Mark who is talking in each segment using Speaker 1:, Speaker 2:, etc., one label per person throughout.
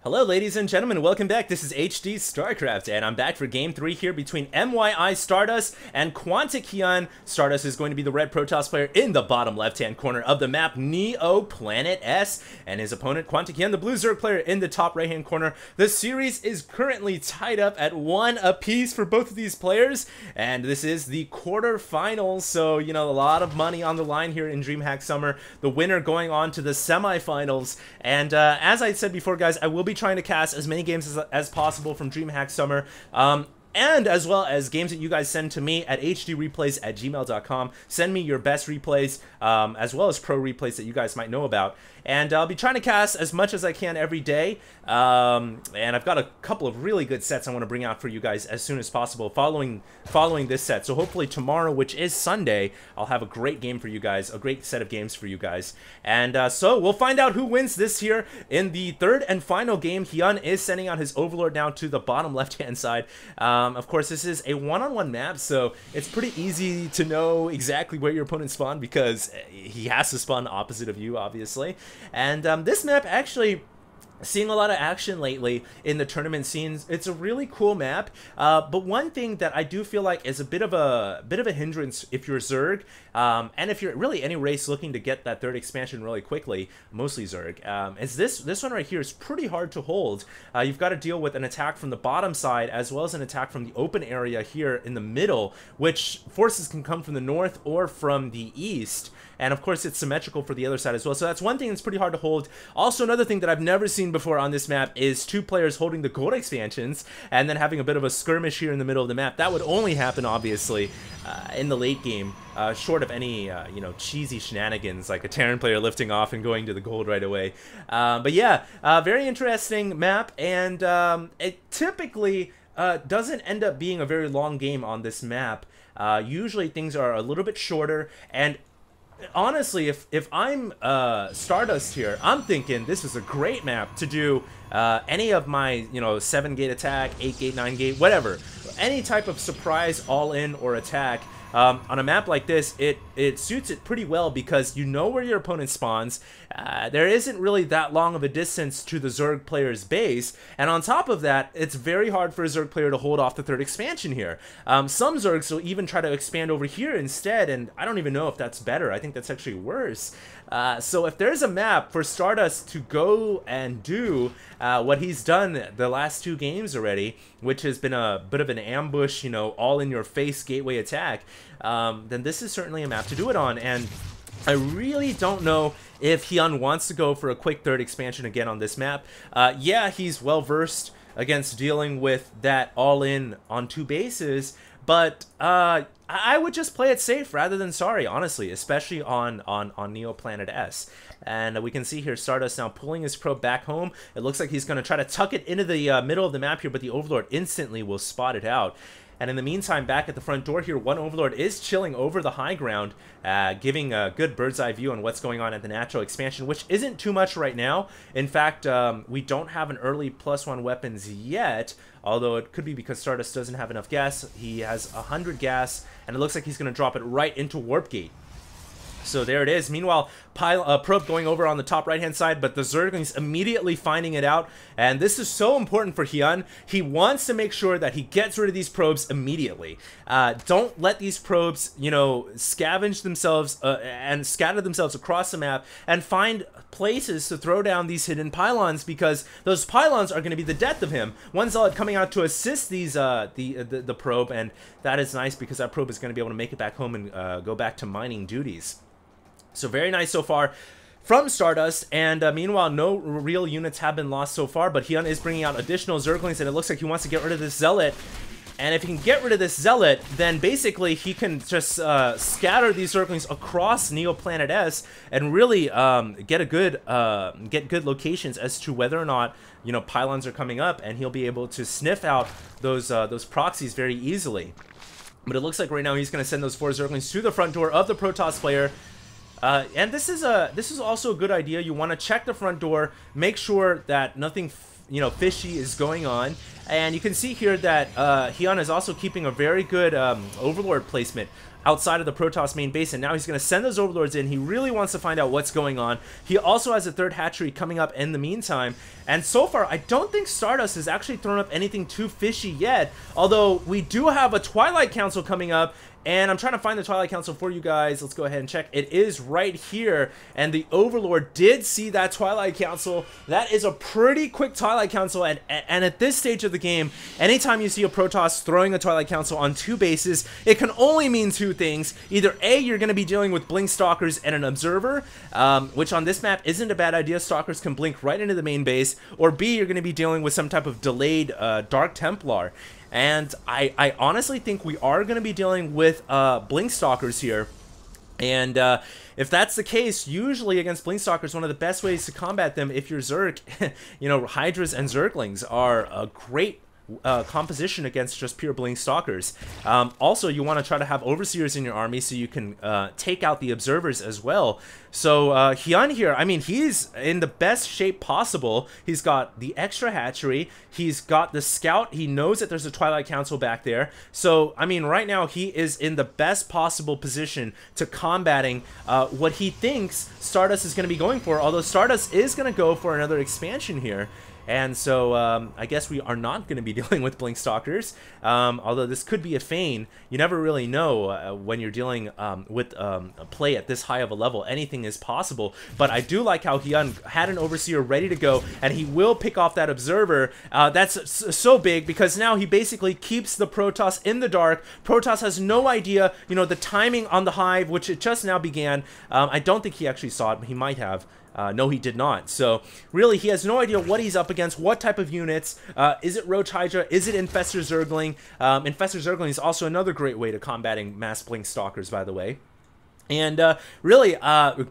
Speaker 1: Hello ladies and gentlemen, welcome back. This is HD Starcraft, and I'm back for Game 3 here between MYI Stardust and Quantic Hyun. Stardust is going to be the red Protoss player in the bottom left-hand corner of the map, Neo Planet S, and his opponent, Quantic Hyun, the blue Zerg player in the top right-hand corner. The series is currently tied up at 1 apiece for both of these players, and this is the quarterfinals, so, you know, a lot of money on the line here in DreamHack Summer. The winner going on to the semifinals, and as I said before, guys, I will be trying to cast as many games as possible from DreamHack Summer, and as well as games that you guys send to me at HDreplays@gmail.com. Send me your best replays, as well as pro replays that you guys might know about. And I'll be trying to cast as much as I can every day. And I've got a couple of really good sets I want to bring out for you guys as soon as possible following this set. So hopefully tomorrow, which is Sunday, I'll have a great game for you guys, a great set of games for you guys. And so we'll find out who wins this here in the third and final game. Hyun is sending out his Overlord now to the bottom left-hand side. Of course, this is a one-on-one map, so it's pretty easy to know exactly where your opponent spawned because he has to spawn opposite of you, obviously. And this map actually seeing a lot of action lately in the tournament scenes. It's a really cool map, but one thing that I do feel like is a bit of a hindrance if you're Zerg, and if you're really any race looking to get that third expansion really quickly, mostly Zerg, is this one right here is pretty hard to hold. You've got to deal with an attack from the bottom side as well as an attack from the open area here in the middle, which forces can come from the north or from the east. And of course, it's symmetrical for the other side as well. So that's one thing that's pretty hard to hold. Also, another thing that I've never seen before on this map is two players holding the gold expansions and then having a bit of a skirmish here in the middle of the map. That would only happen, obviously, in the late game, short of any, you know, cheesy shenanigans like a Terran player lifting off and going to the gold right away. But yeah, very interesting map, and it typically doesn't end up being a very long game on this map. Usually things are a little bit shorter, and honestly, if I'm Stardust here, I'm thinking this is a great map to do any of my, you know, 7-gate attack, 8-gate, 9-gate, whatever. Any type of surprise all-in or attack. On a map like this, it suits it pretty well because you know where your opponent spawns. There isn't really that long of a distance to the Zerg player's base, and on top of that, it's very hard for a Zerg player to hold off the third expansion here. Some Zergs will even try to expand over here instead, and I don't even know if that's better. I think that's actually worse. So if there's a map for Stardust to go and do what he's done the last 2 games already, which has been a bit of an ambush, you know, all-in-your-face gateway attack, then this is certainly a map to do it on. And I really don't know if Hyun wants to go for a quick third expansion again on this map. Yeah, he's well-versed against dealing with that all-in on 2 bases, but I would just play it safe rather than sorry, honestly, especially on Neo Planet S. And we can see here Stardust now pulling his probe back home. It looks like he's going to try to tuck it into the middle of the map here, but the Overlord instantly will spot it out. And in the meantime, back at the front door here, one Overlord is chilling over the high ground, giving a good bird's eye view on what's going on at the natural expansion, which isn't too much right now. In fact, we don't have an early +1 weapons yet, although it could be because Stardust doesn't have enough gas. He has 100 gas, and it looks like he's going to drop it right into Warp Gate. So there it is. Meanwhile, probe going over on the top right-hand side, but the Zerglings immediately finding it out. And this is so important for Hyun. He wants to make sure that he gets rid of these probes immediately. Don't let these probes, you know, scavenge themselves and scatter themselves across the map and find places to throw down these hidden pylons, because those pylons are going to be the death of him. One Zealot coming out to assist these the probe, and that is nice because that probe is going to be able to make it back home and go back to mining duties. So very nice so far from Stardust, and meanwhile, no real units have been lost so far, but Hyun is bringing out additional Zerglings, and it looks like he wants to get rid of this Zealot. And if he can get rid of this Zealot, then basically he can just scatter these Zerglings across Neo Planet S and really get good locations as to whether or not, you know, pylons are coming up, and he'll be able to sniff out those proxies very easily. But it looks like right now he's going to send those 4 Zerglings to the front door of the Protoss player. And this is also a good idea. You want to check the front door, make sure that nothing, you know, fishy is going on. And you can see here that Hyun is also keeping a very good Overlord placement outside of the Protoss main base, and now he's going to send those Overlords in. He really wants to find out what's going on. He also has a third hatchery coming up in the meantime, and so far I don't think Stardust has actually thrown up anything too fishy yet, although we do have a Twilight Council coming up. And I'm trying to find the Twilight Council for you guys. Let's go ahead and check. It is right here. And the Overlord did see that Twilight Council. That is a pretty quick Twilight Council. And at this stage of the game, anytime you see a Protoss throwing a Twilight Council on 2 bases, it can only mean 2 things. Either A, you're going to be dealing with Blink Stalkers and an Observer, which on this map isn't a bad idea. Stalkers can blink right into the main base. Or B, you're going to be dealing with some type of delayed Dark Templar. And I honestly think we are going to be dealing with Blink Stalkers here. And if that's the case, usually against Blink Stalkers, one of the best ways to combat them, if you're Zerg, you know, Hydras and Zerglings are a great composition against just pure Blink Stalkers. Also, you want to try to have Overseers in your army so you can take out the Observers as well. So Hyun here, I mean, he's in the best shape possible. He's got the extra hatchery. He's got the scout. He knows that there's a Twilight Council back there. So, I mean, right now he is in the best possible position to combating what he thinks Stardust is going to be going for, although Stardust is going to go for another expansion here. And so I guess we are not going to be dealing with Blink Stalkers, although this could be a feign. You never really know when you're dealing with a play at this high of a level. Anything is possible, but I do like how Hyun had an Overseer ready to go, and he will pick off that Observer. That's so big because now he basically keeps the Protoss in the dark. Protoss has no idea, you know, the timing on the Hive, which it just now began. I don't think he actually saw it, but he might have. No, he did not. So, really, he has no idea what he's up against, what type of units. Is it Roach Hydra? Is it Infestor Zergling? Infestor Zergling is also another great way to combating mass Blink Stalkers, by the way. And really,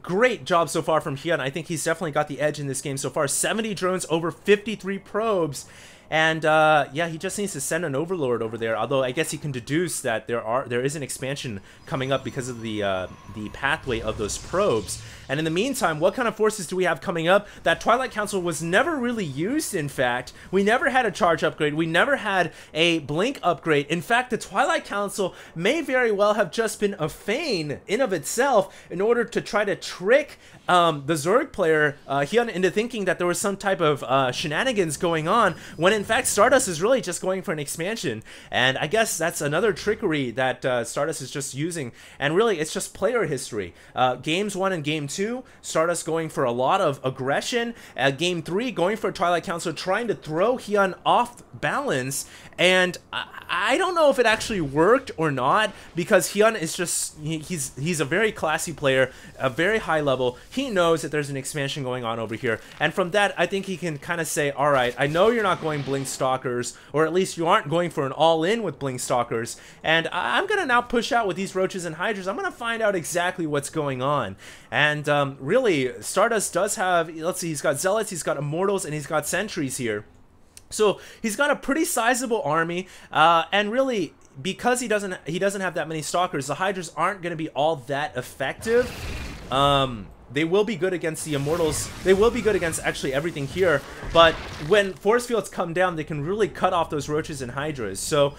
Speaker 1: great job so far from Hyun. I think he's definitely got the edge in this game so far. 70 drones, over 53 probes. And yeah, he just needs to send an Overlord over there. Although I guess he can deduce that there is an expansion coming up because of the pathway of those probes. And in the meantime, what kind of forces do we have coming up? That Twilight Council was never really used, in fact. We never had a charge upgrade. We never had a blink upgrade. In fact, the Twilight Council may very well have just been a feign in of itself in order to try to trick the Zerg player Hyun into thinking that there was some type of shenanigans going on, when in fact Stardust is really just going for an expansion. And I guess that's another trickery that Stardust is just using, and really it's just player history. Games 1 and Game 2, Stardust going for a lot of aggression. Game 3, going for a Twilight Council, trying to throw Hyun off balance, and I don't know if it actually worked or not, because Hyun is just, he's a very classy player, a very high level. He knows that there's an expansion going on over here, and from that I think he can kind of say, alright, I know you're not going Blink Stalkers, or at least you aren't going for an all-in with Blink Stalkers, and I'm gonna now push out with these Roaches and Hydras. I'm gonna find out exactly what's going on. And really, Stardust does have, let's see, he's got Zealots, he's got Immortals, and he's got Sentries here. So he's got a pretty sizable army, and really, because he doesn't have that many Stalkers, the Hydras aren't going to be all that effective. They will be good against the Immortals. They will be good against actually everything here. But when force fields come down, they can really cut off those Roaches and Hydras. So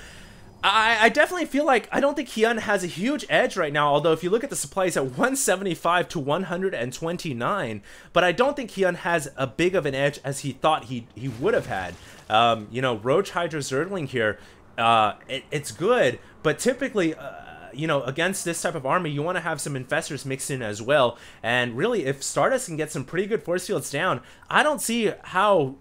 Speaker 1: I definitely feel like, I don't think Hyun has a huge edge right now, although if you look at the supplies at 175 to 129, but I don't think Hyun has a big of an edge as he thought he would have had. You know, Roach Hydra Zergling here, it's good, but typically, you know, against this type of army, you want to have some Infestors mixed in as well. And really, if Stardust can get some pretty good force fields down, I don't see how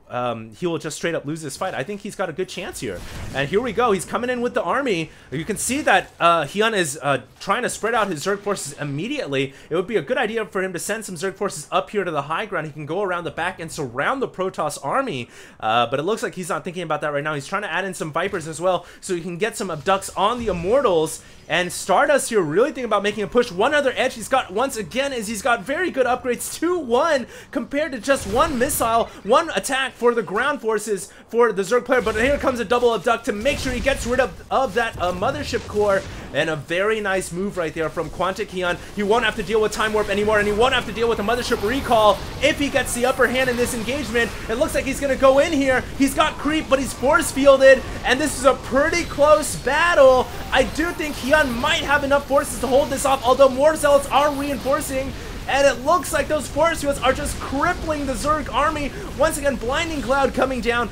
Speaker 1: he will just straight up lose this fight. I think he's got a good chance here. And here we go. He's coming in with the army. You can see that Hyun is trying to spread out his Zerg forces immediately. It would be a good idea for him to send some Zerg forces up here to the high ground. He can go around the back and surround the Protoss army. But it looks like he's not thinking about that right now. He's trying to add in some Vipers as well, so he can get some Abducts on the Immortals. And Stardust here really thinking about making a push. One other edge he's got once again is he's got very good upgrades, 2-1 compared to just one missile, one attack for the ground forces for the Zerg player. But here comes a double abduct to make sure he gets rid of that mothership core. and a very nice move right there from Hyun. He won't have to deal with Time Warp anymore, and he won't have to deal with the Mothership Recall if he gets the upper hand in this engagement. It looks like he's going to go in here. He's got creep, but he's force fielded, and this is a pretty close battle. I do think Hyun might have enough forces to hold this off, although more Zealots are reinforcing. And it looks like those force fields are just crippling the Zerg army. Once again, Blinding Cloud coming down,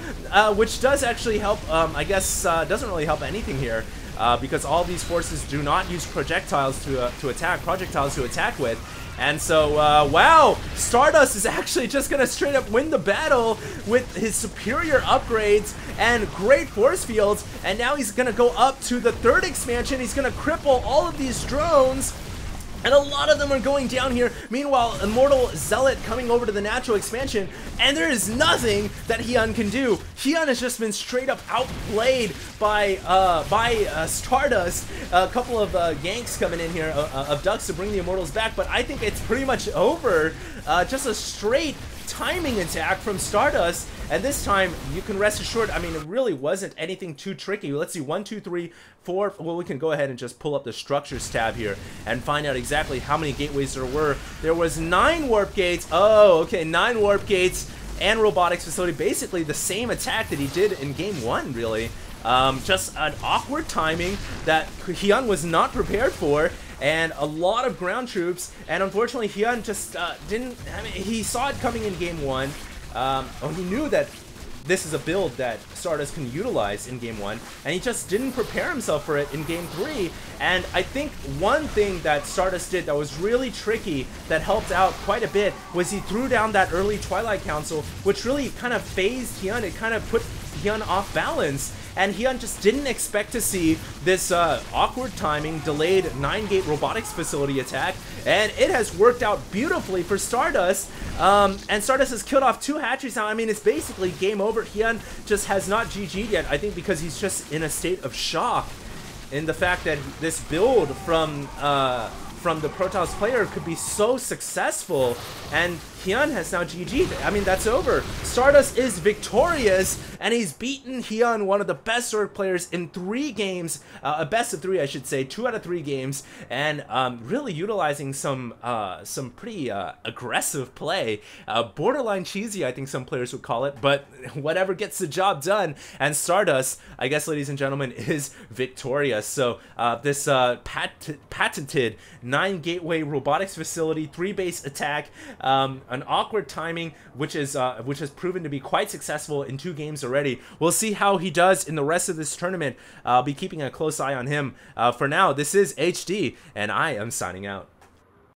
Speaker 1: which does actually help, I guess, doesn't really help anything here. Because all these forces do not use projectiles to attack with. And so, wow, Stardust is actually just going to straight up win the battle with his superior upgrades and great force fields. And now he's going to go up to the 3rd expansion. He's going to cripple all of these drones. And a lot of them are going down here. Meanwhile, Immortal Zealot coming over to the natural expansion, and there is nothing that Hyun can do. Hyun has just been straight up outplayed by Stardust. A couple of ganks coming in here of Ducks to bring the Immortals back, but I think it's pretty much over. Just a straight timing attack from Stardust, and this time you can rest assured, I mean, it really wasn't anything too tricky. Let's see, 1, 2, 3, 4. Well, we can go ahead and just pull up the structures tab here and find out exactly how many gateways there were. There was 9 warp gates. Oh, okay, 9 warp gates and robotics facility. Basically the same attack that he did in game 1, really. Just an awkward timing that Hyun was not prepared for, and a lot of ground troops, and unfortunately Hyun just didn't, I mean, he saw it coming in game 1. He knew that this is a build that Stardust can utilize in game 1, and he just didn't prepare himself for it in game 3. And I think one thing that Stardust did that was really tricky, that helped out quite a bit, was he threw down that early Twilight Council, which really kind of phased Hyun. It kind of put Hyun off balance, and Hyun just didn't expect to see this awkward timing, delayed 9-gate robotics facility attack, and it has worked out beautifully for Stardust. And Stardust has killed off 2 hatcheries now. I mean, it's basically game over. Hyun just has not GG'd yet, I think because he's just in a state of shock in the fact that this build from the Protoss player could be so successful, and Hyun has now GG'd. I mean, that's over. Stardust is victorious, and he's beaten Hyun, one of the best Zerg players, in 3 games, a best of 3, I should say, 2 out of 3 games, and really utilizing some pretty aggressive play, borderline cheesy, I think some players would call it, but whatever gets the job done. And Stardust, I guess, ladies and gentlemen, is victorious. So this patented 9-gateway robotics facility, 3-base attack, an awkward timing, which has proven to be quite successful in 2 games already. We'll see how he does in the rest of this tournament. I'll be keeping a close eye on him. For now, this is HD, and I am signing out.